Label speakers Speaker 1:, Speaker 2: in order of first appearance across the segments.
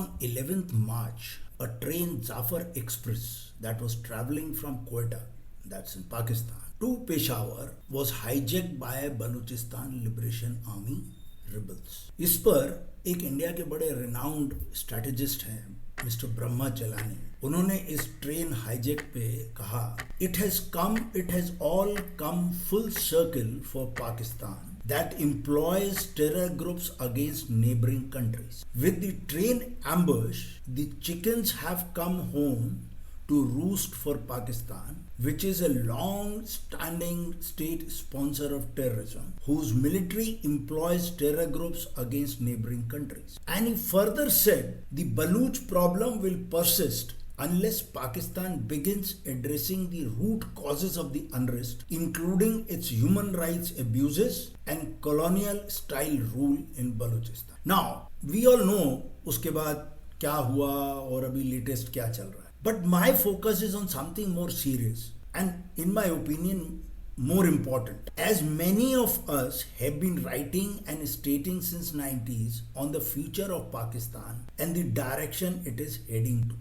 Speaker 1: On 11th March, a train Zafar Express that was traveling from Quetta, that's in Pakistan, to Peshawar was hijacked by Balochistan Liberation Army rebels. इस पर एक India के बड़े renowned strategist हैं mister Brahma चलानी, उन्होंने इस train hijack पे कहा, it has all come full circle for Pakistan that employs terror groups against neighboring countries. With the train ambush, the chickens have come home to roost for Pakistan, which is a long-standing state sponsor of terrorism, whose military employs terror groups against neighboring countries. And he further said, the Baluch problem will persist unless Pakistan begins addressing the root causes of the unrest, including its human rights abuses and colonial style rule in Balochistan. Now, we all know उसके बाद क्या हुआ और अभी latest क्या चल रहा है. But my focus is on something more serious and, in my opinion, more important. As many of us have been writing and stating since 90s on the future of Pakistan and the direction it is heading to.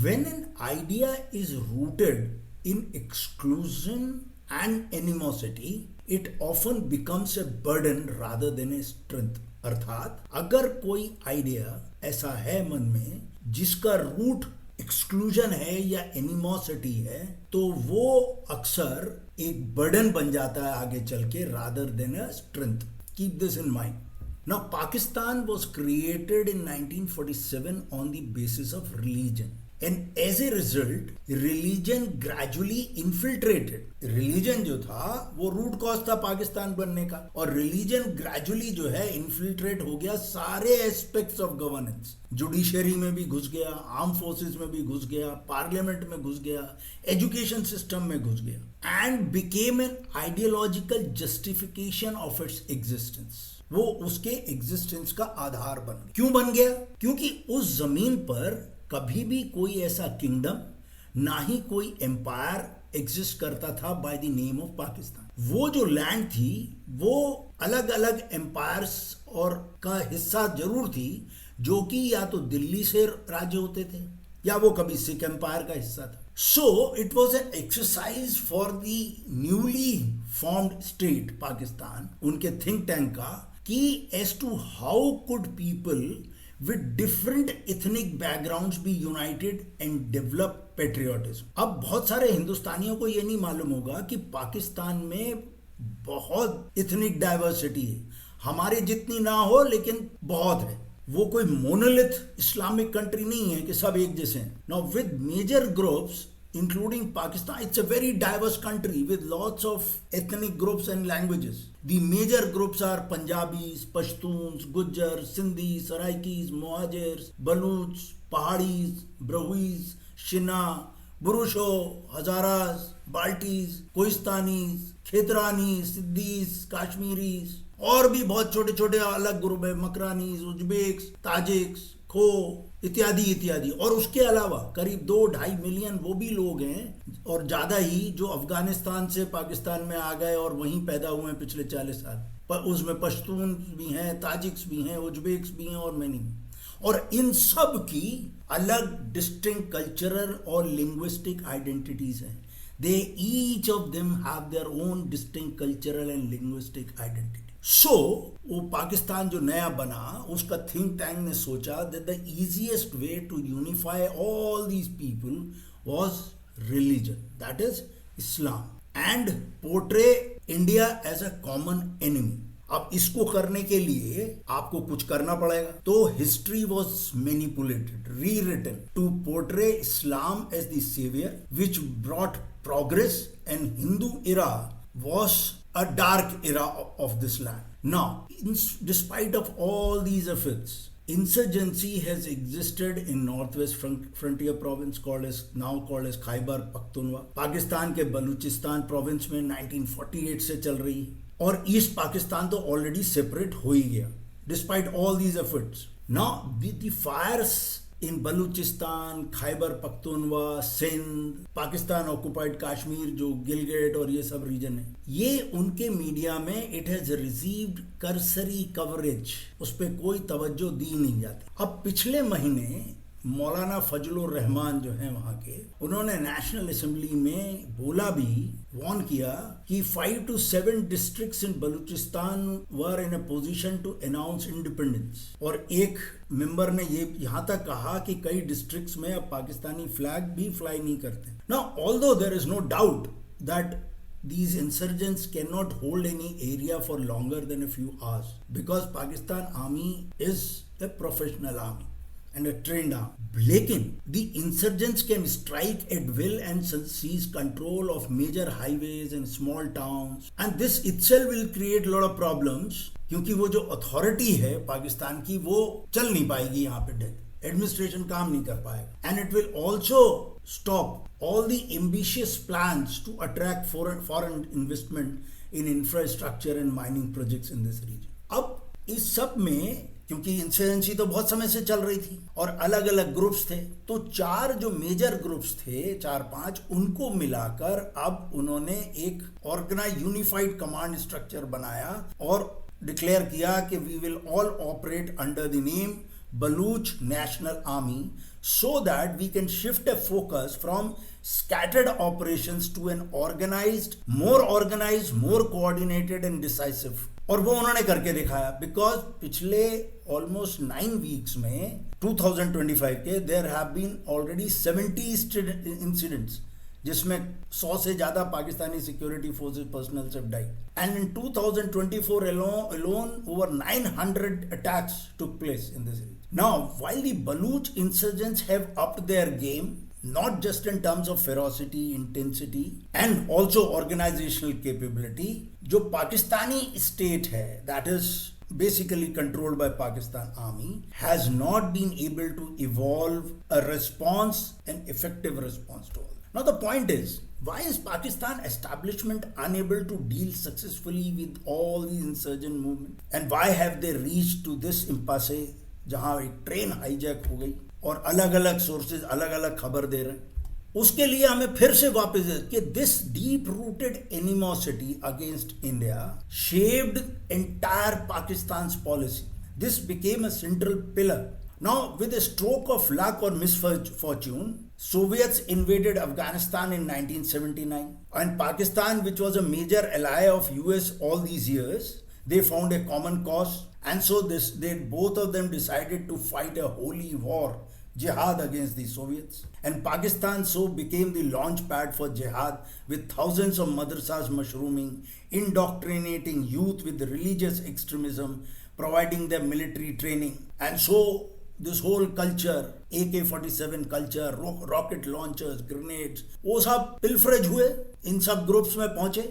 Speaker 1: When an idea is rooted in exclusion and animosity, it often becomes a burden rather than a strength. अर्थात अगर कोई idea ऐसा है मन में जिसका root exclusion है या एनिमोसिटी है, तो वो अक्सर एक बर्डन बन जाता है आगे चल के rather than a strength. Keep this in mind. Now, Pakistan was created in 1947 on the basis of religion. And as a result, religion gradually infiltrated. Religion जो था वो रूट कॉज था पाकिस्तान बनने का, और religion gradually जो है infiltrate हो गया सारे aspects of governance. जुडिशरी में भी घुस गया, आर्म फोर्सेस में भी घुस गया, पार्लियामेंट में घुस गया, एजुकेशन सिस्टम में घुस गया, and became an ideological justification of its existence. वो उसके एग्जिस्टेंस का आधार बन गया. क्यों बन गया? क्योंकि उस जमीन पर कभी भी कोई ऐसा किंगडम ना ही कोई एम्पायर एग्जिस्ट करता था by the name of Pakistan. वो जो लैंड थी वो अलग अलग एम्पायर्स और का हिस्सा जरूर थी, जो कि या तो दिल्ली से राज्य होते थे या वो कभी सिख एम्पायर का हिस्सा था. So it was an exercise for the newly formed state Pakistan, उनके थिंक टैंक का, कि as to how could people with different ethnic backgrounds be united and develop patriotism. अब बहुत सारे हिंदुस्तानियों को ये नहीं मालूम होगा कि पाकिस्तान में बहुत ethnic diversity है, हमारी जितनी ना हो लेकिन बहुत है. वो कोई मोनोलिथ इस्लामिक कंट्री नहीं है कि सब एक जैसे हैं. Now with major groups including Pakistan, it's a very diverse country with lots of ethnic groups and languages. The major groups are Punjabis, Pashtuns, Gujjar, Sindhis, Saraikis, Mohajirs, Baluch, Pahadis, Brahuis, Shina, Burusho, Hazaras, Baltis, Kohistanis, Khetranis, Siddhis, Kashmiris, और भी बहुत छोटे छोटे अलग group है, मकरानीज, Uzbeks, Tajiks, खो इत्यादि इत्यादि. और उसके अलावा करीब 2-2.5 मिलियन वो भी लोग हैं और ज़्यादा ही जो अफगानिस्तान से पाकिस्तान में आ गए और वहीं पैदा हुए हैं पिछले 40 साल. पर उसमें पश्तून भी हैं, ताजिक्स भी हैं, उज्बेक्स भी हैं और मैनी. और इन सब की अलग डिस्टिंक्ट कल्चरल और लिंग्विस्टिक आइडेंटिटीज हैं. They each of them have their own distinct cultural and linguistic identity. So वो पाकिस्तान जो नया बना, उसका थिंक टैंक ने सोचा that the easiest way to unify all these people was religion, that is Islam, and portray India as a common enemy. अब इसको करने के लिए आपको कुछ करना पड़ेगा. तो history was manipulated, rewritten to portray Islam as the saviour which brought progress, and Hindu era was a dark era of this land. Now, despite of all these efforts, insurgency has existed in northwest frontier province now called as Khyber Pakhtunkhwa. Pakistan के Balochistan province में 1948 से चल रही है, और east Pakistan तो already separate हो ही गया. Despite all these efforts, now the fires in Balochistan, Khyber Pakhtunkhwa, Sindh, Pakistan occupied Kashmir जो गिलगिट और ये सब रीजन है, ये उनके मीडिया में it has received cursory coverage, उस पर कोई तवज्जो दी नहीं जाती। अब पिछले महीने मौलाना फजलुर रहमान जो है वहां के, उन्होंने नेशनल असेंबली में बोला भी, वार्न किया कि 5 to 7 districts in Balochistan were in a position to announce independence. और एक मेंबर ने ये यहां तक कहा कि कई डिस्ट्रिक्ट्स में अब पाकिस्तानी फ्लैग भी फ्लाई नहीं करते। Now although there is no doubt that these insurgents cannot hold any area for longer than a few hours because Pakistan army is a professional army and a trained army. लेकिन the insurgents can strike at will and seize control of major highways and small towns, and this itself will create a lot of problems क्योंकि वो जो authority है पाकिस्तान की वो चल नहीं पाएगी यहाँ पे, एडमिनिस्ट्रेशन काम नहीं कर पाएगा, and it will also stop all the ambitious plans to attract foreign investment in infrastructure and mining projects in this region. अब इस सब में क्योंकि इंसर्जेंसी तो बहुत समय से चल रही थी और अलग अलग ग्रुप्स थे, तो 4 जो मेजर ग्रुप्स थे, 4-5, उनको मिलाकर अब उन्होंने एक ऑर्गेनाइज यूनिफाइड कमांड स्ट्रक्चर बनाया और डिक्लेयर किया कि we will all operate under the name Baluch National Army so that we can shift a focus from scattered operations to an organized, more coordinated and decisive. और वो उन्होंने करके दिखाया, because पिछले ऑलमोस्ट 9 वीक्स में 2025 के there have been already 70 incidents जिसमें 100 से ज्यादा Pakistani security forces personnel have died, and in 2024 alone over 900 attacks took place in this region. Now, while the Baluch insurgents have upped their game, not just in terms of ferocity, intensity and also organizational capability, जो Pakistani state है, that is basically controlled by Pakistan Army, has not been able to evolve a response, an effective response to all. Now the point is, why is Pakistan establishment unable to deal successfully with all these insurgent movement, and why have they reached to this impasse जहां एक train hijack हो गई और अलग अलग sources अलग अलग खबर दे रहे हैं? उसके लिए हमें फिर से वापस कि this deep rooted animosity against India shaped entire Pakistan policy. This became a central pillar. Now, with a stroke of luck or misfortune, Soviets invaded Afghanistan in 1979, and Pakistan, which was a major ally of US all these years, they found a common cause, and so both of them decided to fight a holy war, jihad against the Soviets. And Pakistan so became the launch pad for jihad, with thousands of madrasas mushrooming, indoctrinating youth with religious extremism, providing them military training, and so this whole culture, AK-47 culture, rocket launchers, grenades, वो सब pilferage हुए, इन सब groups में पहुंचे.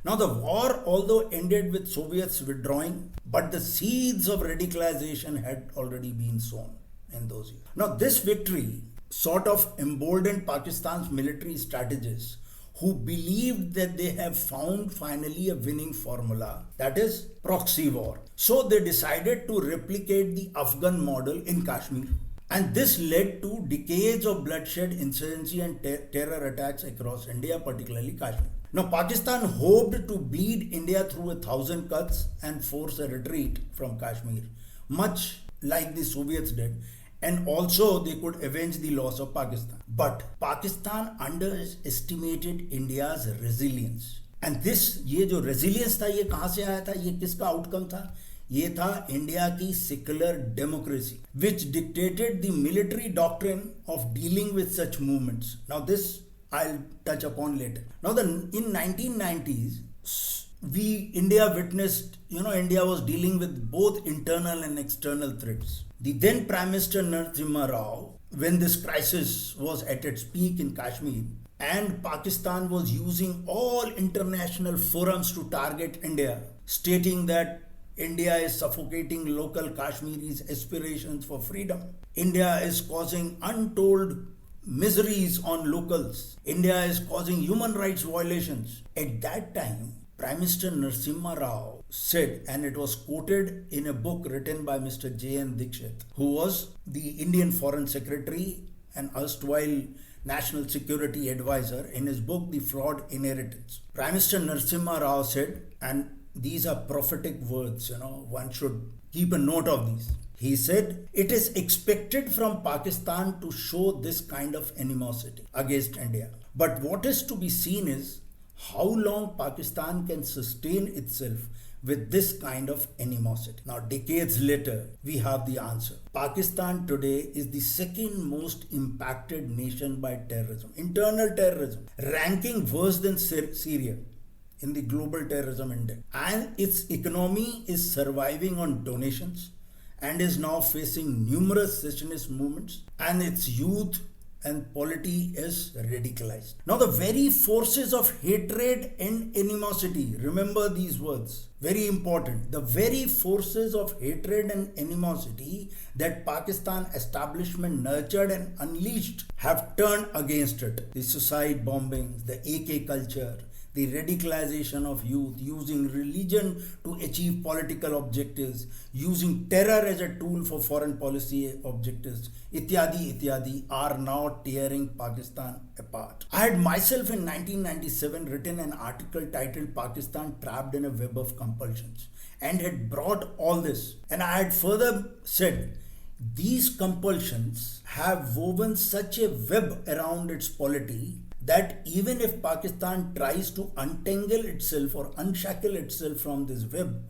Speaker 1: Now the war, although ended with Soviets withdrawing, but the seeds of radicalization had already been sown in those years. Now this victory sort of emboldened Pakistan's military strategists, who believed that they have found finally a winning formula, that is proxy war. So they decided to replicate the Afghan model in Kashmir. And this led to decades of bloodshed, insurgency and terror attacks across India, particularly Kashmir. Now Pakistan hoped to beat India through 1,000 cuts and force a retreat from Kashmir, much like the Soviets did. And also they could avenge the loss of Pakistan. But Pakistan underestimated India's resilience. And ये जो resilience था, ये कहाँ से आया था? ये किसका outcome था? ये था इंडिया की secular democracy, which dictated the military doctrine of dealing with such movements. Now this I'll touch upon later. Now in 1990s, India witnessed, India was dealing with both internal and external threats. The then Prime Minister Narasimha Rao, when this crisis was at its peak in Kashmir, and Pakistan was using all international forums to target India, stating that India is suffocating local Kashmiris' aspirations for freedom. India is causing untold miseries on locals. India is causing human rights violations. At that time, Prime Minister Narasimha Rao said, and it was quoted in a book written by Mr. J.N. Dixit, who was the Indian Foreign Secretary and erstwhile National Security Advisor, in his book The Flawed Inheritance. Prime Minister Narasimha Rao said, and these are prophetic words, one should keep a note of these. He said, it is expected from Pakistan to show this kind of animosity against India. But what is to be seen is how long Pakistan can sustain itself with this kind of animosity. Now, decades later, we have the answer. Pakistan today is the second most impacted nation by terrorism, internal terrorism, ranking worse than Syria in the global terrorism index. And its economy is surviving on donations and is now facing numerous secessionist movements, and its youth and polity is radicalized. Now, the very forces of hatred and animosity, remember these words, very important. The very forces of hatred and animosity that Pakistan establishment nurtured and unleashed have turned against it. The suicide bombings, the AK culture, the radicalization of youth, using religion to achieve political objectives, using terror as a tool for foreign policy objectives, ityadi, are now tearing Pakistan apart. I had myself in 1997 written an article titled Pakistan Trapped in a Web of Compulsions, and had brought all this. And I had further said, these compulsions have woven such a web around its polity that even if Pakistan tries to untangle itself or unshackle itself from this web,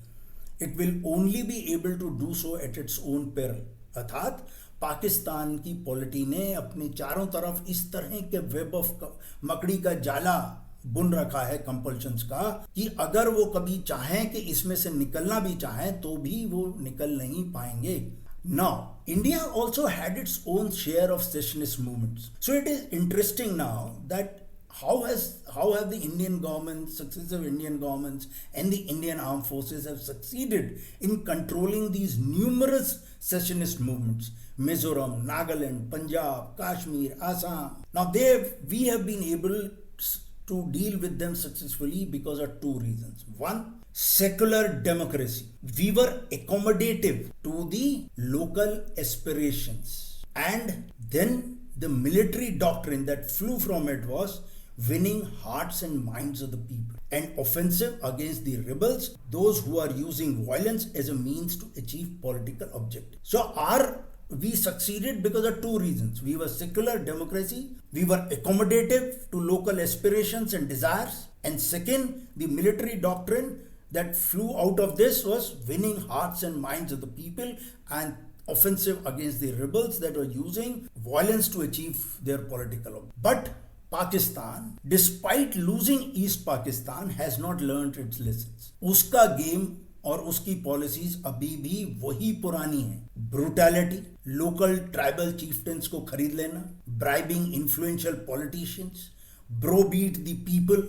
Speaker 1: it will only be able to do so at its own peril. अर्थात पाकिस्तान की polity ने अपने चारों तरफ इस तरह के web of मकड़ी का जाला बुन रखा है कंपल्शंस का, कि अगर वो कभी चाहें कि इसमें से निकलना भी चाहें तो भी वो निकल नहीं पाएंगे. Now, India also had its own share of secessionist movements. So it is interesting now that how have the Indian government, successive Indian governments and the Indian armed forces have succeeded in controlling these numerous secessionist movements. Mizoram, Nagaland, Punjab, Kashmir, Assam. Now we have been able to deal with them successfully because of two reasons. One, secular democracy. We were accommodative to the local aspirations. And then the military doctrine that flew from it was winning hearts and minds of the people, and offensive against the rebels, those who are using violence as a means to achieve political objectives. So we succeeded because of two reasons. We were secular democracy, we were accommodative to local aspirations and desires, and second, the military doctrine that flew out of this was winning hearts and minds of the people and offensive against the rebels that were using violence to achieve their political objectives. But Pakistan, despite losing East Pakistan, has not learned its lessons. उसका game और उसकी policies अभी भी वही पुरानी है. Brutality, local tribal चीफ्टेंस को खरीद लेना, bribing influential politicians, browbeat the people,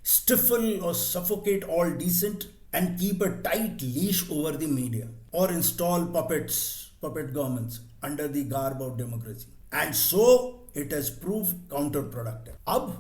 Speaker 1: stifle or suffocate all decent, and keep a tight leash over the media, or install puppet governments under the garb of democracy. And so it has proved counterproductive. Ab,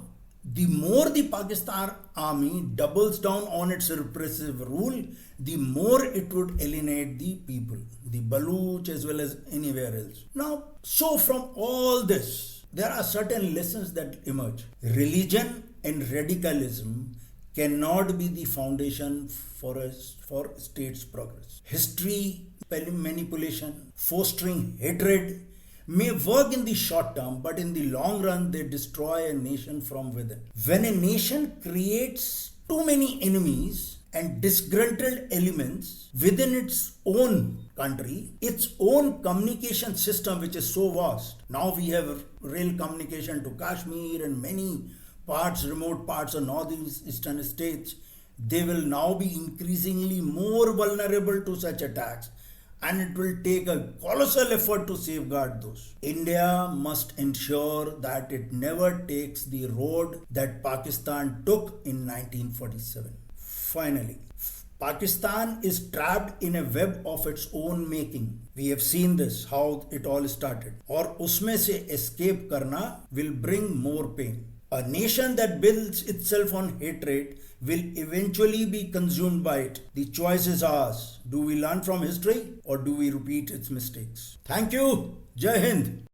Speaker 1: the more the Pakistan army doubles down on its repressive rule, the more it would alienate the people, the Baluch as well as anywhere else. Now, so from all this, there are certain lessons that emerge. Religion and radicalism cannot be the foundation for state's progress. History manipulation, fostering hatred may work in the short term, but in the long run they destroy a nation from within. When a nation creates too many enemies and disgruntled elements within its own country, its own communication system, which is so vast. Now we have rail communication to Kashmir and many remote parts of northeastern states. They will now be increasingly more vulnerable to such attacks, and it will take a colossal effort to safeguard those. India must ensure that it never takes the road that Pakistan took in 1947. Finally, Pakistan is trapped in a web of its own making. We have seen this, how it all started. और उसमें से escape करना will bring more pain. A nation that builds itself on hatred will eventually be consumed by it. The choice is ours. Do we learn from history or do we repeat its mistakes? Thank you. Jai Hind.